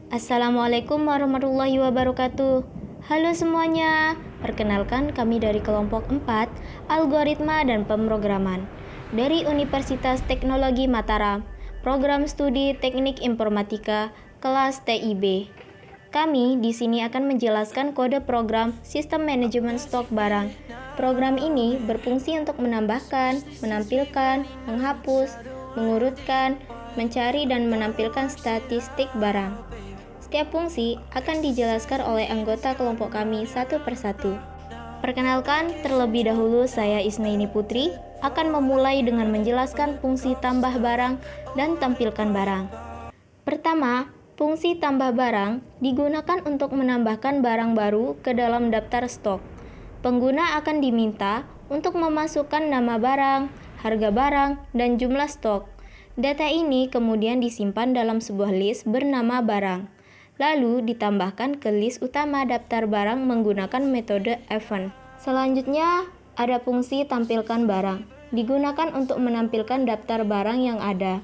Assalamualaikum warahmatullahi wabarakatuh. Halo semuanya, perkenalkan kami dari kelompok 4, Algoritma dan Pemrograman dari Universitas Teknologi Mataram, Program Studi Teknik Informatika, kelas TIB. Kami di sini akan menjelaskan kode program Sistem Manajemen Stok Barang. Program ini berfungsi untuk menambahkan, menampilkan, menghapus, mengurutkan, mencari dan menampilkan statistik barang. Setiap fungsi akan dijelaskan oleh anggota kelompok kami satu persatu. Perkenalkan, terlebih dahulu saya Isnaini Putri akan memulai dengan menjelaskan fungsi tambah barang dan tampilkan barang. Pertama, fungsi tambah barang digunakan untuk menambahkan barang baru ke dalam daftar stok. Pengguna akan diminta untuk memasukkan nama barang, harga barang, dan jumlah stok. Data ini kemudian disimpan dalam sebuah list bernama barang, lalu ditambahkan ke list utama daftar barang menggunakan metode event. Selanjutnya, ada fungsi tampilkan barang. Digunakan untuk menampilkan daftar barang yang ada.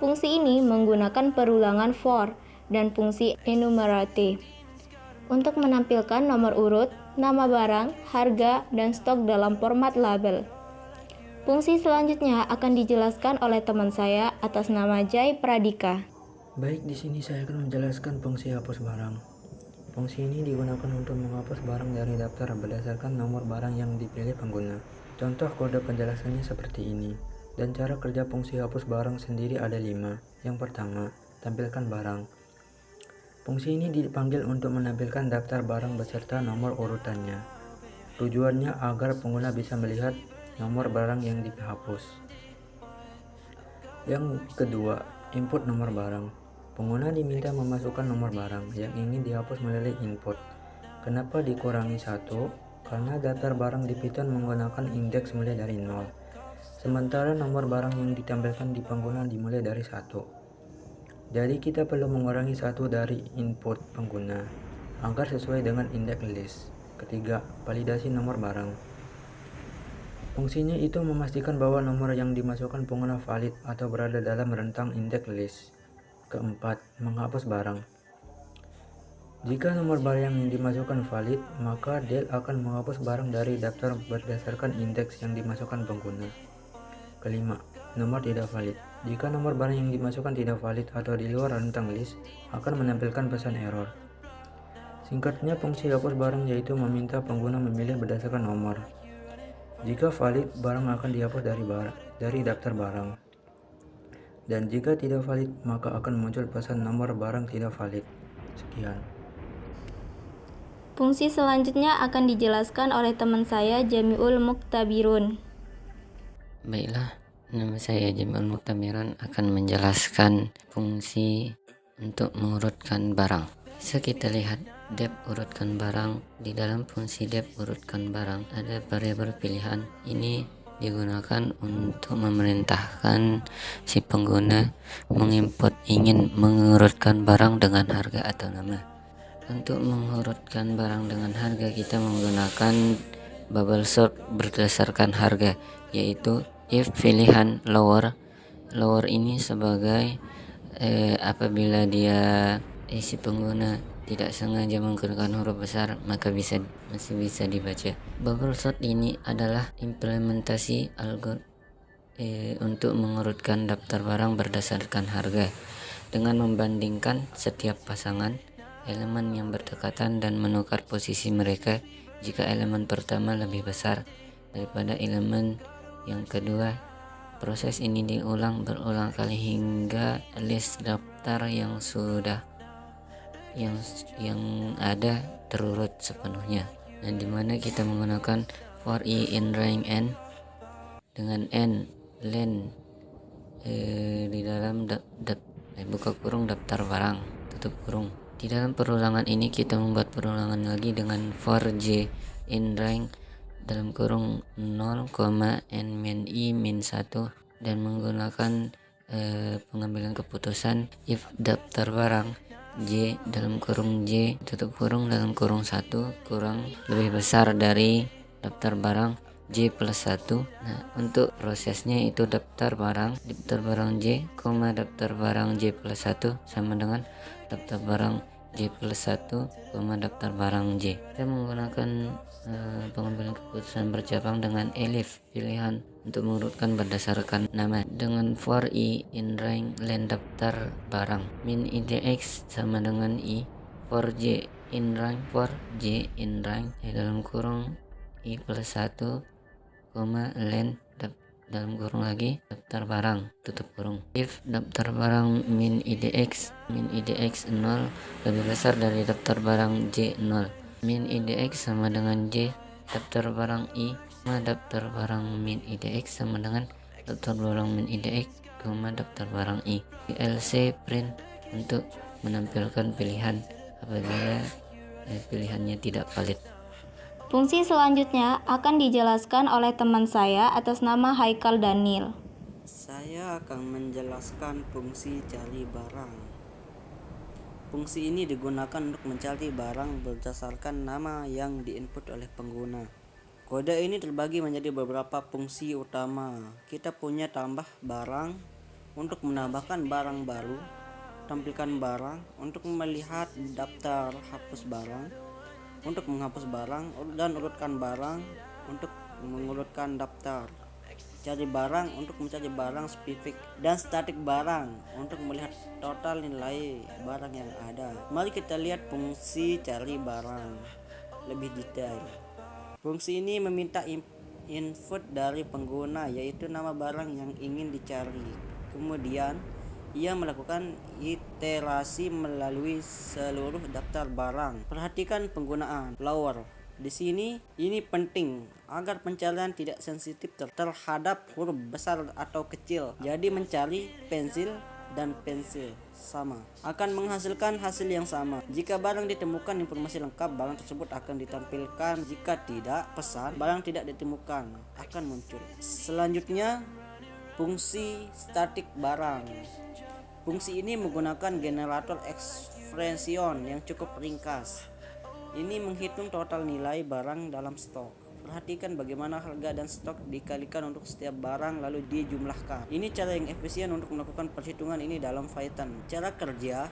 Fungsi ini menggunakan perulangan for dan fungsi enumerate untuk menampilkan nomor urut, nama barang, harga, dan stok dalam format label. Fungsi selanjutnya akan dijelaskan oleh teman saya atas nama Jai Pradika. Baik, di sini saya akan menjelaskan fungsi hapus barang. Fungsi ini digunakan untuk menghapus barang dari daftar berdasarkan nomor barang yang dipilih pengguna. Contoh kode penjelasannya seperti ini. Dan cara kerja fungsi hapus barang sendiri ada 5. Yang pertama, tampilkan barang. Fungsi ini dipanggil untuk menampilkan daftar barang beserta nomor urutannya. Tujuannya agar pengguna bisa melihat nomor barang yang dihapus. Yang kedua, input nomor barang. Pengguna diminta memasukkan nomor barang yang ingin dihapus melalui input. Kenapa dikurangi 1? Karena daftar barang di Python menggunakan indeks mulai dari 0. Sementara nomor barang yang ditampilkan di pengguna dimulai dari 1. Jadi kita perlu mengurangi 1 dari input pengguna agar sesuai dengan indeks list. Ketiga, validasi nomor barang. Fungsinya itu memastikan bahwa nomor yang dimasukkan pengguna valid atau berada dalam rentang indeks list. Keempat, menghapus barang. Jika nomor barang yang dimasukkan valid, maka Del akan menghapus barang dari daftar berdasarkan indeks yang dimasukkan pengguna. Kelima, nomor tidak valid. Jika nomor barang yang dimasukkan tidak valid atau di luar rentang list, akan menampilkan pesan error. Singkatnya, fungsi hapus barang yaitu meminta pengguna memilih berdasarkan nomor. Jika valid, barang akan dihapus dari daftar barang. Dan jika tidak valid, maka akan muncul pesan nomor barang tidak valid. Sekian. Fungsi selanjutnya akan dijelaskan oleh teman saya Jamiul Muktabirun. Baiklah, nama saya Jamiul Muktabirun akan menjelaskan fungsi untuk mengurutkan barang. Bisa kita lihat dep urutkan barang. Di dalam fungsi dep urutkan barang ada variabel pilihan. Ini digunakan untuk memerintahkan si pengguna menginput ingin mengurutkan barang dengan harga atau nama. Untuk mengurutkan barang dengan harga, kita menggunakan bubble sort berdasarkan harga, yaitu if pilihan lower ini sebagai apabila si pengguna tidak sengaja menggunakan huruf besar, maka masih bisa dibaca. Bubble sort ini adalah implementasi untuk mengurutkan daftar barang berdasarkan harga dengan membandingkan setiap pasangan elemen yang berdekatan dan menukar posisi mereka jika elemen pertama lebih besar daripada elemen yang kedua. Proses ini diulang berulang kali hingga list daftar yang ada terurut sepenuhnya. Dan dimana kita menggunakan for i in rank n dengan n len di dalam buka kurung daftar barang tutup kurung. Di dalam perulangan ini kita membuat perulangan lagi dengan for j in rank dalam kurung 0, n min i min 1 dan menggunakan pengambilan keputusan if daftar barang j dalam kurung j tutup kurung dalam kurung 1 kurang lebih besar dari daftar barang, J plus 1. Nah, untuk prosesnya itu daftar barang J, daftar barang J plus 1 sama dengan daftar barang J plus 1, daftar barang J. Kita menggunakan pengambilan keputusan bercabang dengan elif pilihan untuk mengurutkan berdasarkan nama dengan for I in rank len daftar barang min IDX sama dengan I for J in rank dalam kurung I plus 1, len dalam kurung lagi daftar barang tutup kurung. If daftar barang min IDX 0 lebih besar dari daftar barang J 0, min IDX sama dengan J daftar barang I, daftar barang min IDX sama dengan daftar barang min IDX, daftar barang I. LC print untuk menampilkan pilihan apabila pilihannya tidak valid. Fungsi selanjutnya akan dijelaskan oleh teman saya atas nama Haikal Daniel. Saya akan menjelaskan fungsi cari barang. Fungsi ini digunakan untuk mencari barang berdasarkan nama yang diinput oleh pengguna. Kode ini terbagi menjadi beberapa fungsi utama. Kita punya tambah barang untuk menambahkan barang baru, tampilkan barang untuk melihat daftar, hapus barang untuk menghapus barang, dan urutkan barang untuk mengurutkan daftar. Cari barang untuk mencari barang spesifik, dan statik barang untuk melihat total nilai barang yang ada. Mari kita lihat fungsi cari barang lebih detail. Fungsi ini meminta input dari pengguna, yaitu nama barang yang ingin dicari. Kemudian ia melakukan iterasi melalui seluruh daftar barang. Perhatikan penggunaan lower. Di sini ini penting agar pencarian tidak sensitif terhadap huruf besar atau kecil. Jadi mencari pensil dan pensil sama akan menghasilkan hasil yang sama. Jika barang ditemukan informasi lengkap, barang tersebut akan ditampilkan. Jika tidak, pesan barang tidak ditemukan akan muncul. Selanjutnya, fungsi statik barang. Fungsi ini menggunakan generator expression yang cukup ringkas. Ini menghitung total nilai barang dalam stok. Perhatikan bagaimana harga dan stok dikalikan untuk setiap barang lalu dijumlahkan. Ini cara yang efisien untuk melakukan perhitungan ini dalam Python. Cara kerja: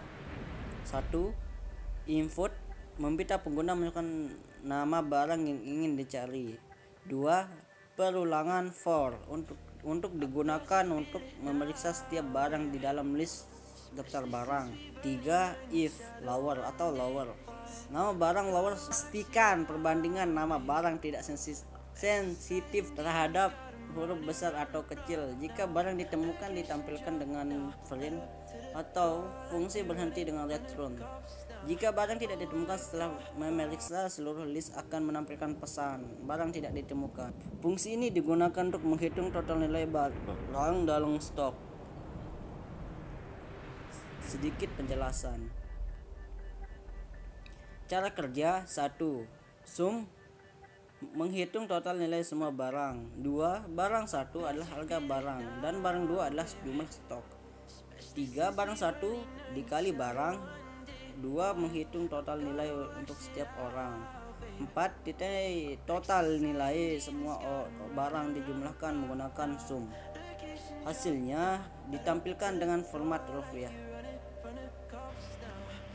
1. Input, meminta pengguna menyebutkan nama barang yang ingin dicari. 2. Perulangan for, untuk digunakan untuk memeriksa setiap barang di dalam list daftar barang. 3. If lower atau lower, nama barang lower, pastikan perbandingan nama barang tidak sensitif terhadap huruf besar atau kecil. Jika barang ditemukan ditampilkan dengan print atau fungsi berhenti dengan return. Jika barang tidak ditemukan setelah memeriksa seluruh list akan menampilkan pesan barang tidak ditemukan. Fungsi ini digunakan untuk menghitung total nilai barang dalam stok. Sedikit penjelasan. Cara kerja: 1. Sum, menghitung total nilai semua barang. 2. Barang 1 adalah harga barang dan barang 2 adalah jumlah stok. 3. Barang 1 dikali barang 2, menghitung total nilai untuk setiap orang. 4. Total nilai semua barang dijumlahkan menggunakan sum. Hasilnya ditampilkan dengan format rupiah.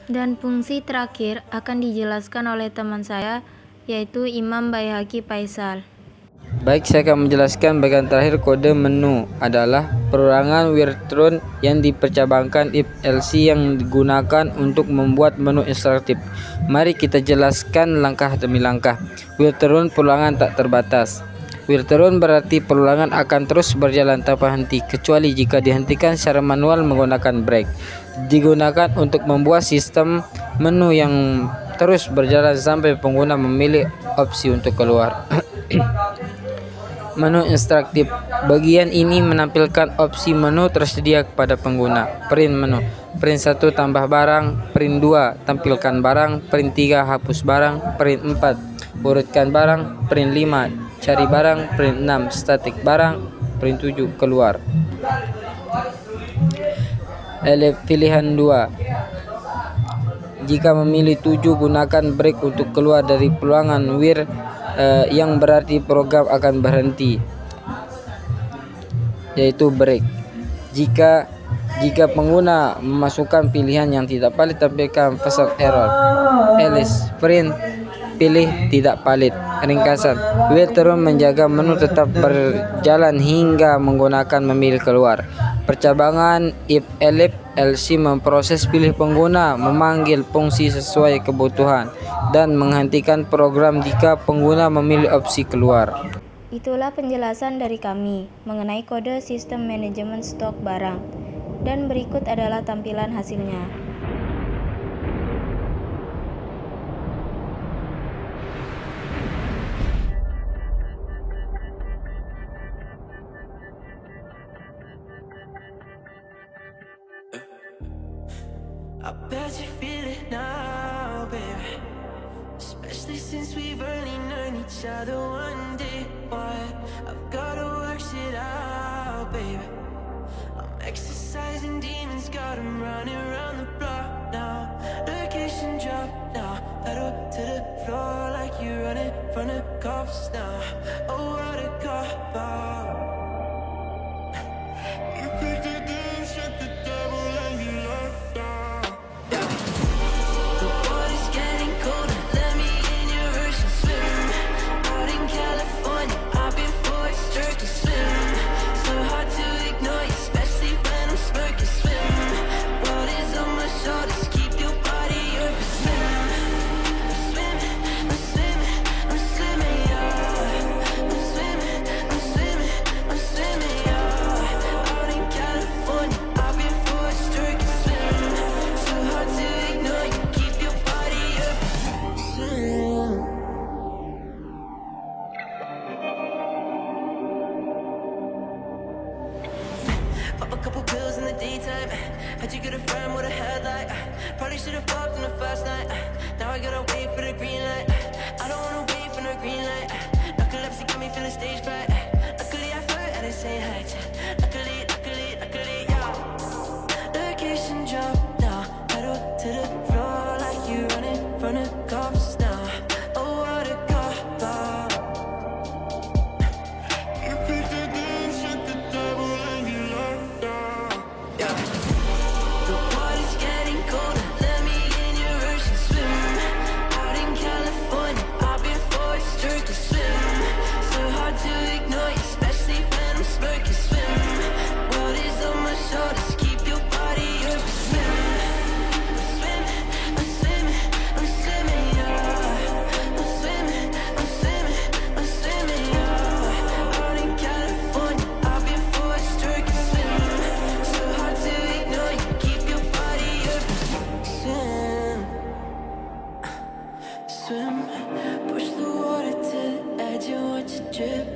Dan fungsi terakhir akan dijelaskan oleh teman saya, yaitu Imam Baihaqi Faisal. Baik, saya akan menjelaskan bagian terakhir kode menu adalah perulangan return yang dipercabangkan if LC yang digunakan untuk membuat menu instruktif. Mari kita jelaskan langkah demi langkah. Return perulangan tak terbatas. Return berarti perulangan akan terus berjalan tanpa henti kecuali jika dihentikan secara manual menggunakan break. Digunakan untuk membuat sistem menu yang terus berjalan sampai pengguna memilih opsi untuk keluar. Menu instruktif. Bagian ini menampilkan opsi menu tersedia kepada pengguna. Print menu. Print 1 tambah barang, print 2 tampilkan barang, print 3 hapus barang, print 4 urutkan barang, print 5 cari barang, print 6 statik barang, print 7 keluar. Pilihan 2. Jika memilih 7, gunakan break untuk keluar dari peluangan yang berarti program akan berhenti, yaitu break. Jika pengguna memasukkan pilihan yang tidak valid, tampilkan pesan error. Alice print pilih tidak valid. Ringkasan, Wildtron menjaga menu tetap berjalan hingga menggunakan memilih keluar. Percabangan if elif LC memproses pilih pengguna, memanggil fungsi sesuai kebutuhan, dan menghentikan program jika pengguna memilih opsi keluar. Itulah penjelasan dari kami mengenai kode sistem manajemen stok barang. Dan berikut adalah tampilan hasilnya. I bet you feel it now, baby. Especially since we've only known each other one day. But I've gotta work shit out, baby. I'm exercising demons, got 'em running around the block now. Location drop now, pedal to the floor like you're running from the cops now. Oh, what a cop out. You picked the game, shut the devil and you locked down. The water's getting colder, let me in your ocean swim. Out in California, I've been forced to swim. So hard to ignore you, especially when I'm smirking. Swim, world is on my shoulders, keep your body open. Swim, I'm swimming, I'm swimming, I'm swimming, yeah. I'm swimming, I'm swimming, I'm swimming, yeah. Out in California, I've been forced to swim. So hard to ignore you, keep your body open. Swim. Pop a couple pills in the daytime. How'd you get a friend with a headlight? Probably should've fucked on the first night. Now I gotta wait for the green light. I don't wanna wait for no green light. Narcolepsy got me feeling stage fright. Luckily I flirt at the same height. Luckily, yeah. Location drop now, pedal to the floor like you running from the cops now. Oh, what a cop out. You picked the game, shut the devil and you locked down. Yeah. The water's getting colder, let me in your ocean swim. Out in California, I've been forced to swim. So hard to ignore you, especially when I'm smirking. Swim, world is on my shoulders, keep your body open. Swim, I'm swimming, I'm swimming, I'm swimming, yeah. I'm swimming, I'm swimming, I'm swimming, yeah. Out in California, I've been forced to swim. So hard to ignore you, keep your body open. Swim, swim, push the water to the edge and watch it drip.